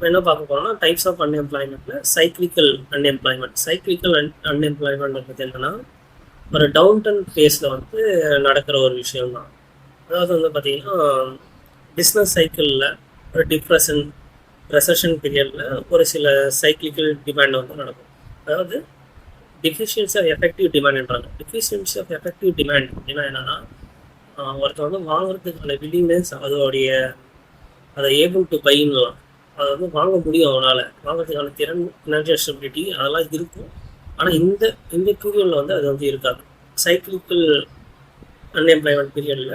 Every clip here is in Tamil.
இப்போ என்ன பார்க்க போறோம்னா டைப்ஸ் ஆஃப் அன்எம்ப்ளாய்மெண்ட்ல சைக்ளிக்கல் அன்எம்ப்ளாய்மெண்ட். சைக்ளிக்கல் அன்எம்ப்ளாய்மெண்ட் பற்றி என்னன்னா ஒரு டவுன் டவுன் ஃபேஸில் வந்து நடக்கிற ஒரு விஷயம் தான். அதாவது வந்து பார்த்தீங்கன்னா பிஸ்னஸ் சைக்கிளில் ஒரு ரெசஷன் பீரியடில் ஒரு சில சைக்ளிக்கல் டிமாண்ட் வந்து நடக்கும். அதாவது டிஃபிஷியன்சி ஆஃப் எஃபெக்டிவ் டிமாண்ட்ன்றாங்க. டிஃபிஷியன்சி ஆஃப் எஃபெக்டிவ் டிமாண்ட் அப்படின்னா என்னன்னா ஒருத்தர் வந்து வாங்குறதுக்கான வில்லிங்னஸ் அதோடைய அதை ஏபிள் டு பைன்லாம் அதை வந்து வாங்க முடியும், அவனால் வாங்குறதுக்கான திறன், ஃபினான்ஷியல் ஸ்டெபிலிட்டி அதெல்லாம் இருக்கும். ஆனால் இந்த இந்த பீரியடில் வந்து அது வந்து இருக்காது. சைக்கிளிக்கல் அன்எம்ப்ளாய்மெண்ட் பீரியடில்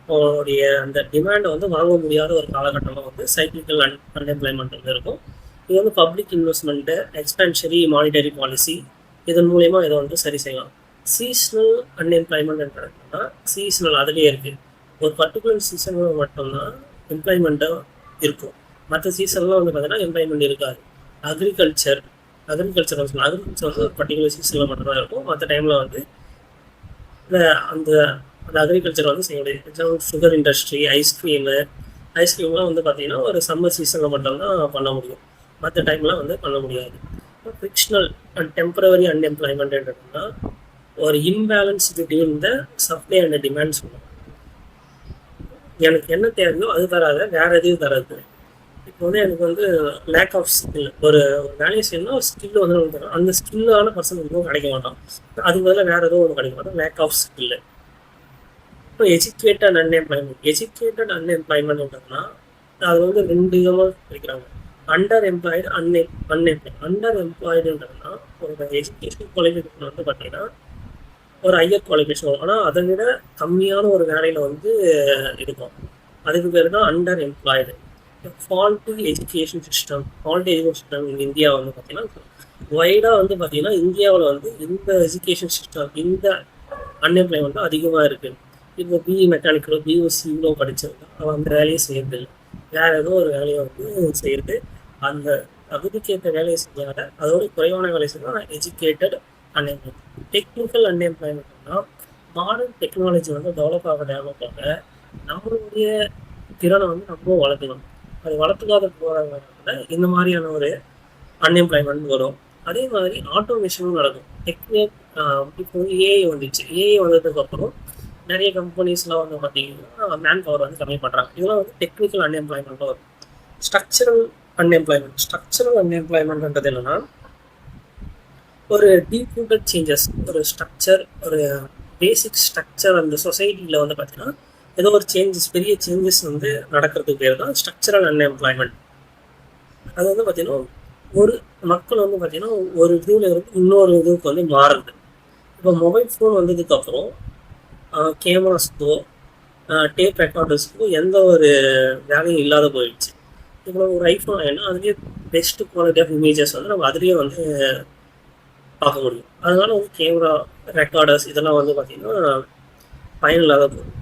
அவங்களுடைய அந்த டிமாண்டை வந்து வாங்க முடியாத ஒரு காலகட்டமாக வந்து சைக்கிளிக்கல் அன்எம்ப்ளாய்மெண்ட் வந்து இருக்கும். இது வந்து பப்ளிக் இன்வெஸ்ட்மெண்ட்டு, எக்ஸ்பென்ஷரி மானிட்டரி பாலிசி இதன் மூலயமா இதை வந்து சரி செய்யலாம். சீஸ்னல் அன்எம்ப்ளாய்மெண்ட்ன்றதுனா சீசனல் அதுலேயே இருக்குது. ஒரு பர்டிகுலர் சீசனில் மட்டும்தான் எம்ப்ளாய்மெண்ட்டாக இருக்கும். மற்ற சீசன்லாம் வந்து பார்த்தீங்கன்னா எம்ப்ளாய்மெண்ட் இருக்காது. அக்ரிகல்ச்சர் வந்து ஒரு பர்டிகுலர் சீசனில் மட்டும்தான் இருக்கும். மற்ற டைமில் வந்து அந்த அந்த அக்ரிகல்ச்சர் வந்து செய்ய முடியாது. எக்ஸாம்பிள் சுகர் இண்டஸ்ட்ரி, ஐஸ்கிரீம்லாம் வந்து பார்த்தீங்கன்னா ஒரு சம்மர் சீசனில் மட்டும்தான் பண்ண முடியும். மற்ற டைம்லாம் வந்து பண்ண முடியாது. ஃபிக்ஷனல் அண்ட் டெம்பரவரி அன்எம்ப்ளாய்மெண்ட்ன்றதுனா ஒரு imbalance between the supply and demand சொல்லுவோம். எனக்கு என்ன தேவையோ அது தராத வேற எதையும் தராது. இப்போ வந்து எனக்கு வந்து லேக் ஆஃப் ஸ்கில், ஒரு வேலையை செய்யணும்னா ஒரு ஸ்கில் வந்து தரும். அந்த ஸ்கில்லான பர்சன் வந்து கிடைக்க மாட்டான். அதுக்கு பதிலாக வேற எதுவும் ஒன்று கிடைக்க மாட்டோம். Lack of skill. இப்போ எஜுகேட்டட் அன்எம்ப்ளாய்மெண்ட்ன்றதுனா அது வந்து 2 விதமாக பிரிக்கிறாங்க. அண்டர் எம்ப்ளாய்டுன்றதுனா ஒரு எஜுகேஷன் குவாலிஃபிகேஷன் வந்து பார்த்தீங்கன்னா ஒரு ஹையர் குவாலிஃபிகேஷன் வரும். ஆனால் அதை விட கம்மியான ஒரு வேலையில் வந்து இருக்கும். அதுக்கு பேர் தான் under employed. Faulty education system India வந்து பார்த்தீங்கன்னா வைடாக வந்து பார்த்தீங்கன்னா இந்தியாவில் வந்து இந்த எஜுகேஷன் சிஸ்டம், இந்த அன்எம்ப்ளாய்மெண்ட் அதிகமாக இருக்குது. இப்போ பிஇ மெக்கானிக்கலோ பிஓசியிலோ படித்தவங்க அவன் அந்த வேலையை செய்யறது, வேற ஏதோ ஒரு வேலையை வந்து செய்யறது. அந்த தகுதிக்கேற்ற வேலையை செய்யாத அதோட குறைவான வேலை செய்யலாம் எஜுகேட்டட் அன்எம்ப்ளாய்மெண்ட். டெக்னிக்கல் அன்எம்ப்ளாய்மெண்ட்னா மாடர்ன் டெக்னாலஜி வந்து டெவலப் ஆக நம்மளுடைய திறனை வந்து நம்ம வளர்த்துக்கணும். அது வளர்த்துக்காத போகிறதுனால இந்த மாதிரியான ஒரு அன்எம்ப்ளாய்மெண்ட் வரும். அதே மாதிரி ஆட்டோமேஷனும் நடக்கும். இப்போ வந்து ஏஐ வந்துச்சு. ஏஐ வந்ததுக்கப்புறம் நிறைய கம்பெனிஸ்லாம் வந்து பார்த்தீங்கன்னா மேன் பவர் வந்து கம்மி பண்ணுறாங்க. இதெல்லாம் வந்து டெக்னிக்கல் அன்எம்ப்ளாய்மெண்ட்டாக வரும். ஸ்ட்ரக்சரல் அன்எம்ப்ளாய்மெண்ட்ன்றது என்னன்னா ஒரு டீப் ரூட்டட் சேஞ்சஸ், ஒரு ஸ்ட்ரக்சர், ஒரு பேசிக் ஸ்ட்ரக்சர் அந்த சொசைட்டியில் வந்து பார்த்தீங்கன்னா ஏதோ ஒரு பெரிய சேஞ்சஸ் வந்து நடக்கிறதுக்கு பேர் தான் ஸ்ட்ரக்சரல் அன்எம்ப்ளாய்மெண்ட். அது வந்து பார்த்தீங்கன்னா ஒரு மக்கள் வந்து பார்த்தீங்கன்னா ஒரு இதுல இருந்து இன்னொரு இதுக்கு வந்து மாறுது. இப்போ மொபைல் ஃபோன் வந்ததுக்கப்புறம் கேமராஸ்க்கோ டேப் ரெக்கார்டர்ஸ்க்கோ எந்த ஒரு வேலையும் இல்லாத போயிடுச்சு. இப்போ ஒரு ஐஃபோன் ஏன்னா அதுலேயே பெஸ்ட் குவாலிட்டி ஆஃப் இமேஜஸ் வந்து நம்ம அதுலேயே வந்து பார்க்க முடியும். அதனால வந்து கேமரா ரெக்கார்டர்ஸ் இதெல்லாம் வந்து பார்த்தீங்கன்னா பயனில்லாத போகுது.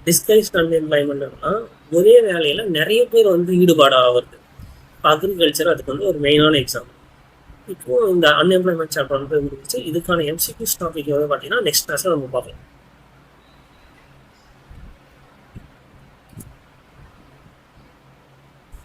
டிஸ்கைஸ்ட் அன்எம்ப்ளாய்மெண்ட்னா ஒரே வேலையில் நிறைய பேர் வந்து ஈடுபாடு ஆகுறது. இப்போ அக்ரிகல்ச்சர் அதுக்கு வந்து ஒரு மெயினான எக்ஸாம்பிள். இப்போது இந்த அன்எம்ப்ளாய்மெண்ட் சாப்டர் வந்து முடிச்சு இதுக்கான எம்சிக்யூஸ் டாபிக் வந்து பார்த்தீங்கன்னா நெக்ஸ்ட் கிளாஸில் நம்ம பார்க்கலாம்.